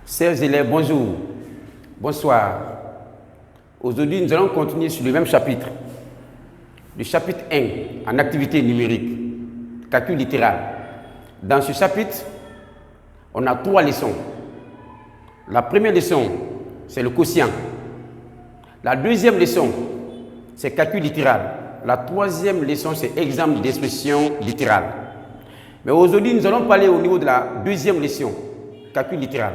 Chers élèves, bonjour, bonsoir. Aujourd'hui, nous allons continuer sur le même chapitre. Le chapitre 1, en activité numérique, calcul littéral. Dans ce chapitre, on a 3 leçons. La première leçon, c'est le quotient. La deuxième leçon, c'est calcul littéral. La troisième leçon, c'est exemple d'expression littérale. Mais aujourd'hui, nous allons parler au niveau de la deuxième leçon, calcul littéral.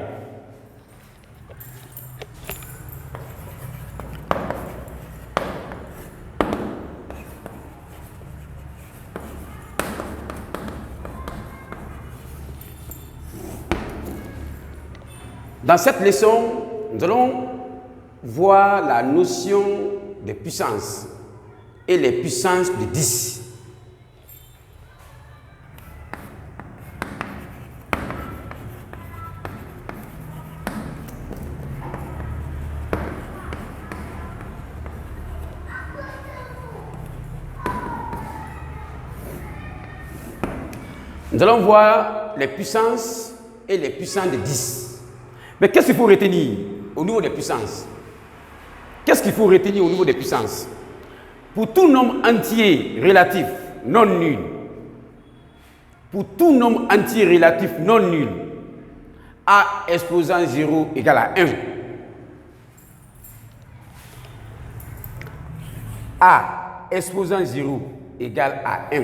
Dans cette leçon, nous allons voir la notion des puissances et les puissances de 10. Nous allons voir les puissances et les puissances de 10. Mais qu'est-ce qu'il faut retenir au niveau des puissances? Qu'est-ce qu'il faut retenir au niveau des puissances? Pour tout nombre entier relatif non nul, pour tout nombre entier relatif non nul, A exposant 0 égale à 1. A exposant 0 égale à 1.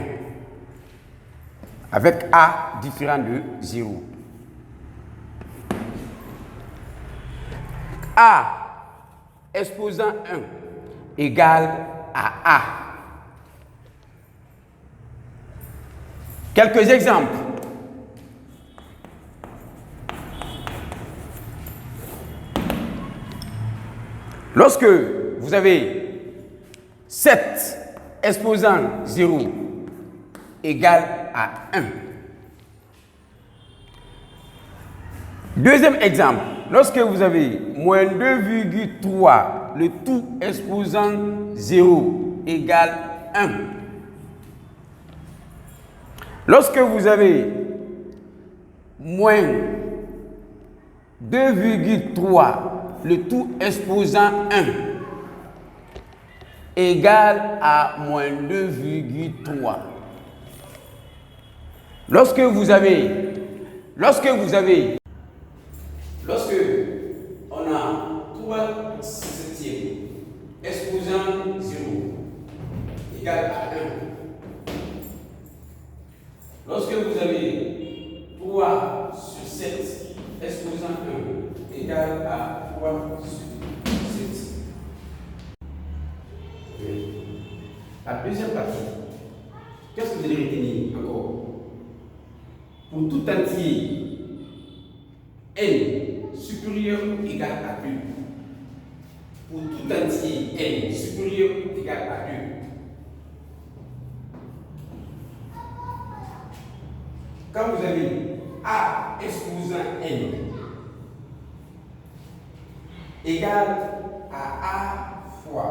Avec A différent de 0. A exposant 1 égale à A. Quelques exemples. Lorsque vous avez 7 exposant 0 égale à 1. Deuxième exemple. Lorsque vous avez moins 2,3, le tout exposant 0 égale 1. Lorsque vous avez moins 2,3, le tout exposant 1 égale à moins 2,3. Lorsque on a 3 septièmes exposant 0 égale à 1. Lorsque vous avez 3 sur 7 exposant 1 égale à 3 sur 7. La deuxième partie, qu'est-ce que vous allez retenir encore? Pour tout entier n supérieur ou égal à 2. Pour tout entier n supérieur ou égal à 2. Quand vous avez A exposant n égale à A fois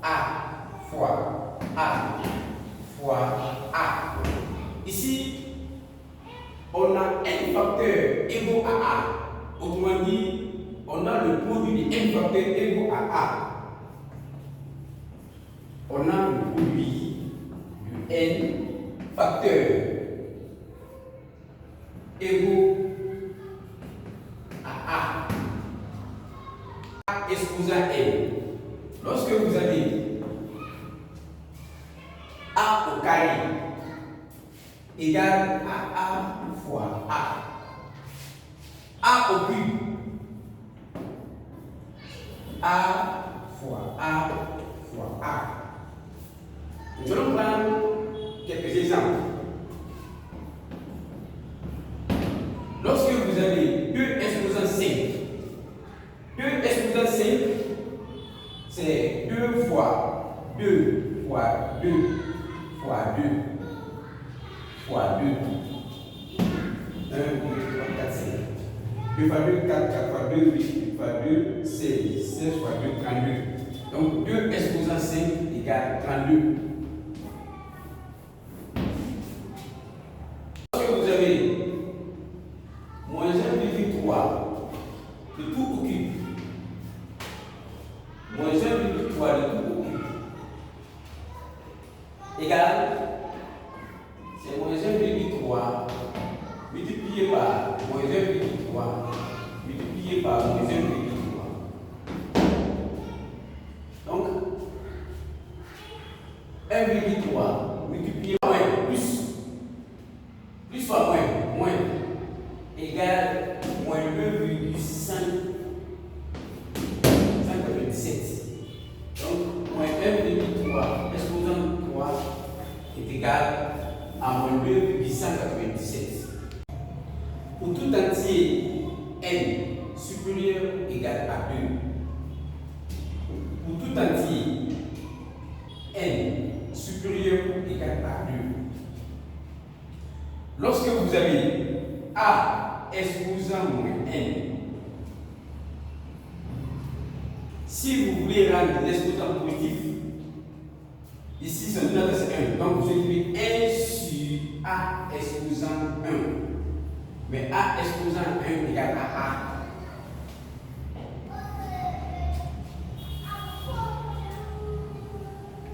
A fois A fois A. Ici, on a n facteur égaux à A. Autrement dit, on a le produit de n facteur égaux à A. On a le produit de n facteur égaux à A. A exposant n. Lorsque vous avez A au carré égale à A fois A. A au cube. A fois A fois A. Nous allons prendre quelques exemples. Lorsque vous avez 2 exposant 5, 2 exposant 5, c'est 2 fois 2 fois 2 fois 2 fois 2. 1, 2, 3, 4, 5. 2 fois 2, 4, 4 fois 2, 8, 8 fois 2, 16, 16 fois 2, 32. Donc 2 exposant 5 égale 32. Lorsque vous avez moins 1,3 le tout au cube, moins 1,3 le tout au cube, égale, c'est moins 1,3 multiplié par moins 1,3 multiplié par moins 1,3. Donc, 1,3 multiplié par moins, plus fois moins, égale moins 1,597. Donc, moins 1,3 exposant 3 est égal à moins 2,197. Pour tout entier n supérieur ou égal à 2, pour tout entier n supérieur ou égal à 2, lorsque vous avez a exposant moins n, si vous voulez rendre l'exposant positif, ici son dénominateur c'est 1, donc vous écrivez 1 sur a exposant 1. Mais a exposant 1 égale à a.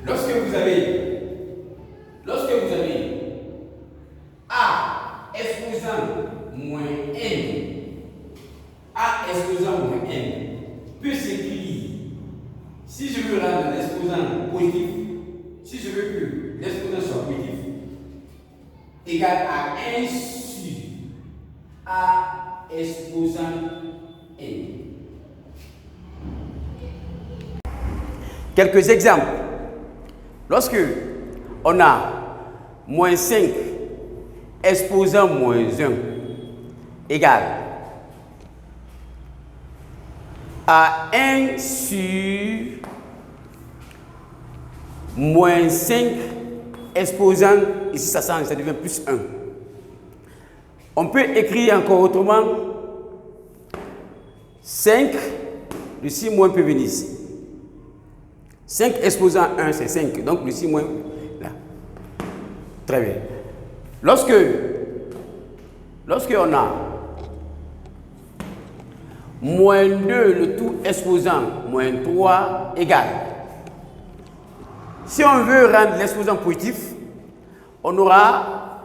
Lorsque vous avez a exposant moins n, a exposant moins n peut s'écrire, si je veux rendre l'exposant positif, si je veux que l'exposant soit positif, égal à 1 sur a exposant n. Quelques exemples. Lorsque on a moins 5 exposant moins 1 égale à 1 sur moins 5 exposant, ici ça change, ça devient plus 1. On peut écrire encore autrement 5, le 6 moins peut venir ici. 5 exposant 1, c'est 5, donc le 6 moins, là. Très bien. Lorsque on a moins 2, le tout exposant moins 3 égale. Si on veut rendre l'exposant positif, on aura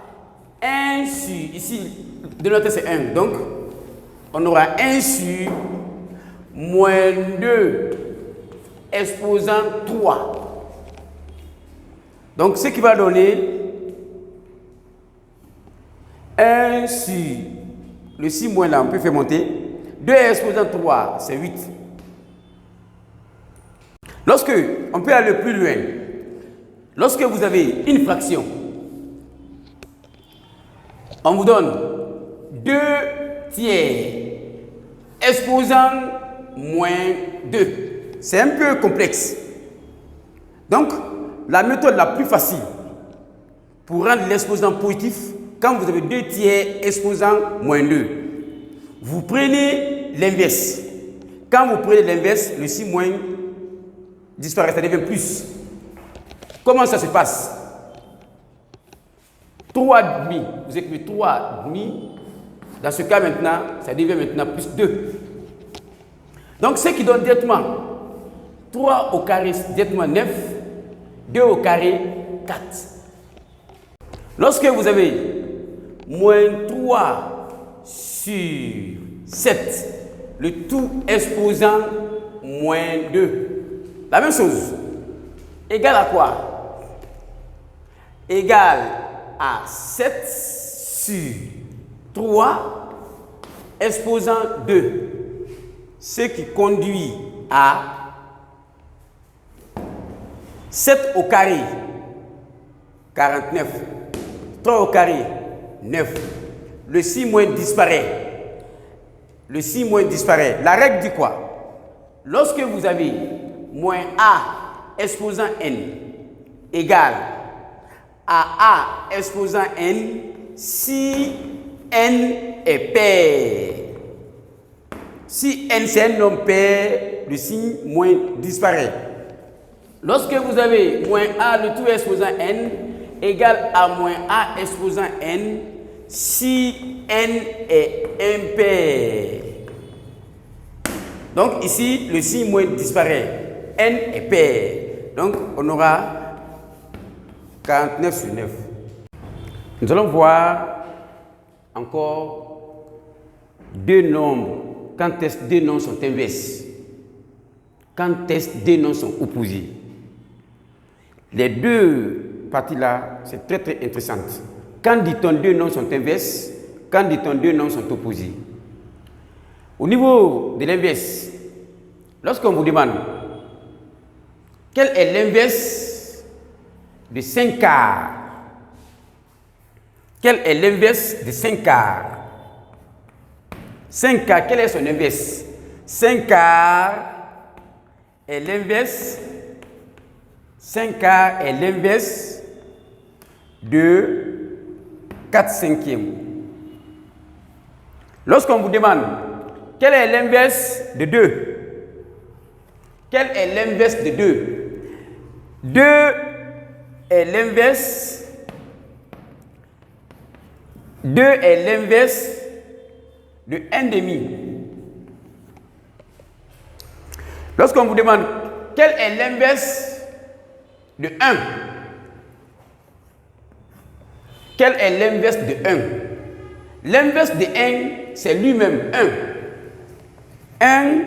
1 sur, ici, de notre c'est 1, donc on aura 1 sur moins 2 exposant 3. Donc ce qui va donner 1 sur le 6 moins là, on peut faire monter. 2 exposant 3, c'est 8. Lorsque, on peut aller plus loin, lorsque vous avez une fraction, on vous donne 2 tiers exposant moins 2. C'est un peu complexe. Donc, la méthode la plus facile pour rendre l'exposant positif, quand vous avez 2 tiers exposant moins 2, vous prenez l'inverse. Quand vous prenez l'inverse, le 6 moins disparaît, ça devient plus. Comment ça se passe? 3,5, vous écrivez 3,5. Dans ce cas maintenant, ça devient maintenant plus 2. Donc, ce qui donne directement 3 au carré, directement 9, 2 au carré, 4. Lorsque vous avez moins 3 sur 7, le tout exposant moins 2. La même chose. Égal à quoi? Égal à 7 sur 3 exposant 2. Ce qui conduit à 7 au carré, 49. 3 au carré, 9. Le 6 moins disparaît. Le 6 moins disparaît. La règle dit quoi? Lorsque vous avez moins A exposant N égale à A exposant N si N est pair. Si N c'est un nombre pair, le signe moins disparaît. Lorsque vous avez moins A le tout exposant N égale à moins A exposant N si N est impair. Donc ici, le signe moins disparaît. N est pair. Donc on aura 49 sur 9. Nous allons voir encore deux nombres. Quand est-ce que deux nombres sont inverses? Quand est-ce que deux nombres sont opposés? Les deux parties-là, c'est très très intéressant. Quand dit-on deux nombres sont inverses? Quand dit-on deux nombres sont opposés? Au niveau de l'inverse, lorsqu'on vous demande quel est l'inverse de 5 quarts, quel est l'inverse de 5 quarts? 5 quarts, quel est son inverse? 5 quarts est l'inverse. 5 quarts est l'inverse de 4 cinquièmes. Lorsqu'on vous demande quel est l'inverse de 2, quel est l'inverse de 2? 2 est l'inverse. 2 est l'inverse de 1 demi. Lorsqu'on vous demande quel est l'inverse de 1, quel est l'inverse de 1? L'inverse de 1, c'est lui-même 1. 1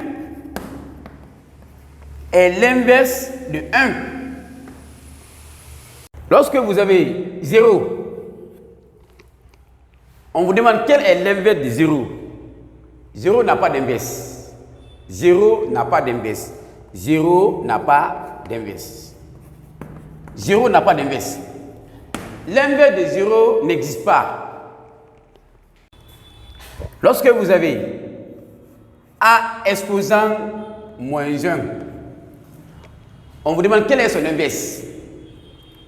est l'inverse de 1. Lorsque vous avez 0, on vous demande quel est l'inverse de 0. 0 n'a pas d'inverse. 0 n'a pas d'inverse. 0 n'a pas d'inverse. 0 n'a pas d'inverse. L'inverse de 0 n'existe pas. Lorsque vous avez A exposant moins 1, on vous demande quel est son inverse.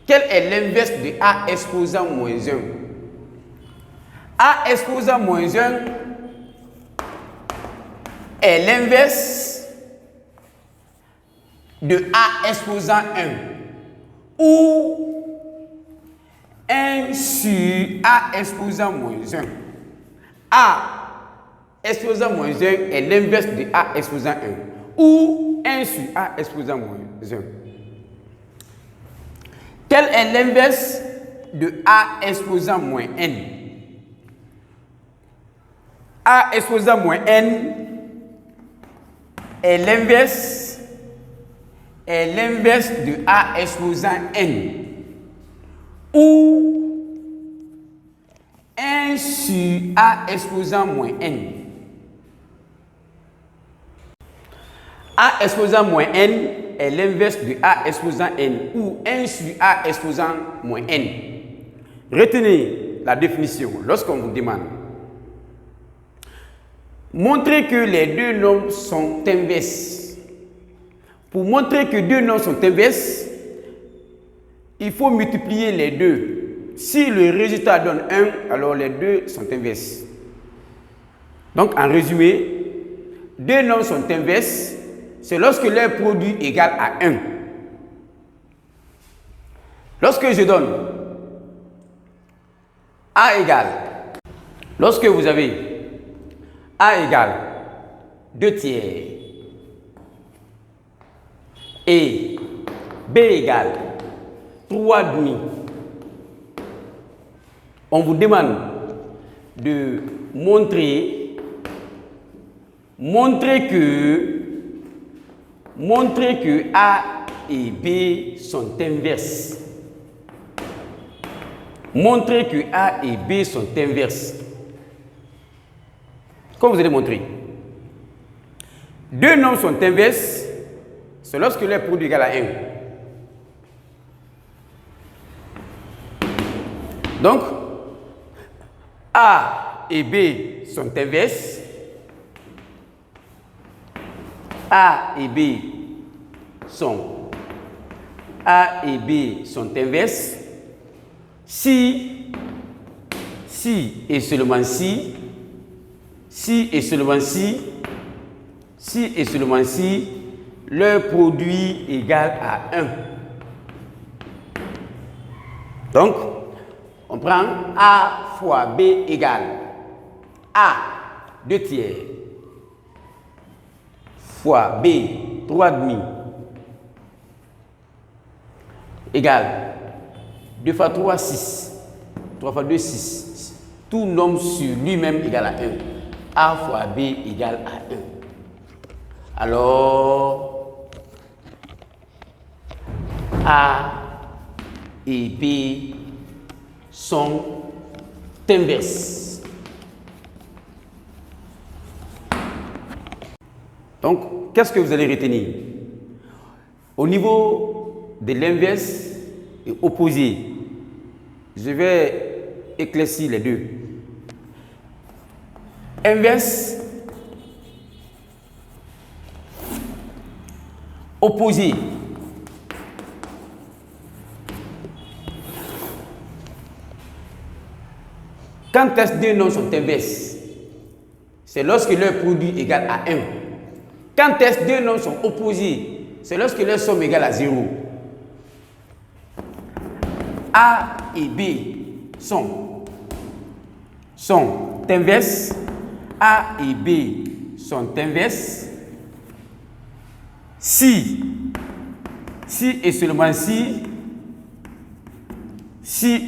Quel est l'inverse de A exposant moins 1? A exposant moins 1 est l'inverse de A exposant 1 ou 1 sur A exposant moins 1. A exposant moins 1 est l'inverse de A exposant 1 ou 1 sur A exposant moins 1. Quel est l'inverse de A exposant moins n? A exposant moins n est l'inverse de A exposant n ou 1 sur A exposant moins n. A exposant moins n est l'inverse de A exposant n ou 1 sur A exposant moins n. Retenez la définition lorsqu'on vous demande. Montrez que les deux nombres sont inverses. Pour montrer que deux nombres sont inverses, il faut multiplier les deux. Si le résultat donne 1, alors les deux sont inverses. Donc, en résumé, deux nombres sont inverses, c'est lorsque leur produit est égal à 1. Lorsque je donne A égale, lorsque vous avez A égale 2 tiers et B égale 3 demi, on vous demande de montrer que A et B sont inverses. Montrer que A et B sont inverses. Comment vous allez montrer? Deux nombres sont inverses, c'est lorsque leur produit est égal à 1. Donc, A et B sont inverses. A et B sont inverses si et seulement si leur produit est égal à 1. Donc, on prend A fois B égale A 2 tiers fois B, 3,5 égale 2 fois 3, 6. 3 fois 2, 6. Tout nombre sur lui-même égale à 1. A fois B égale à 1. Alors, A et B sont inverses. Donc, qu'est-ce que vous allez retenir? Au niveau de l'inverse et opposé, je vais éclaircir les deux. Inverse, opposé. Quand est-ce que deux nombres sont inverses? C'est lorsque leur produit est égal à 1. Quand est-ce que deux nombres sont opposés? C'est lorsque leur somme est égale à 0. A et B sont inverses. A et B sont inverses si et seulement si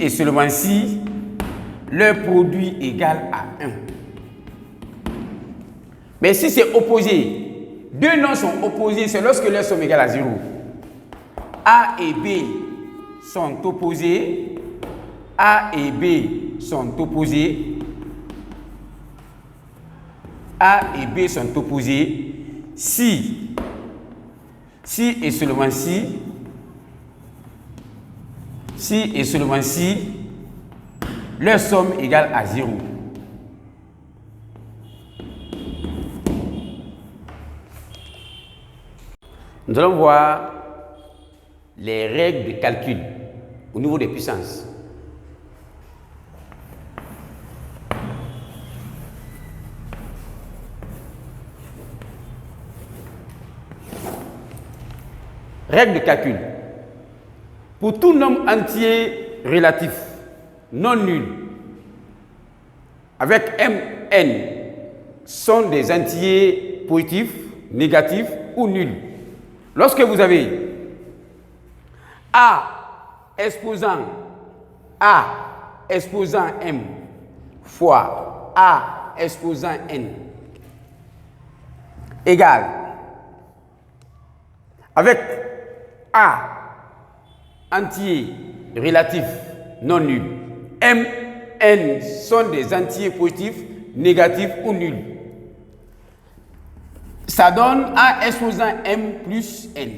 et seulement si leur produit est égal à 1. Mais si c'est opposé, deux nombres sont opposés, c'est lorsque leur somme est égale à 0. A et B sont opposés. A et B sont opposés. A et B sont opposés si et seulement si et seulement si leur somme est égale à 0. Nous allons voir les règles de calcul au niveau des puissances. Règle de calcul. Pour tout nombre entier relatif non nul avec Mn sont des entiers positifs, négatifs ou nuls. Lorsque vous avez A exposant M fois A exposant N égale avec A entier relatif non nul, M, N sont des entiers positifs, négatifs ou nuls. Ça donne A exposant M plus N.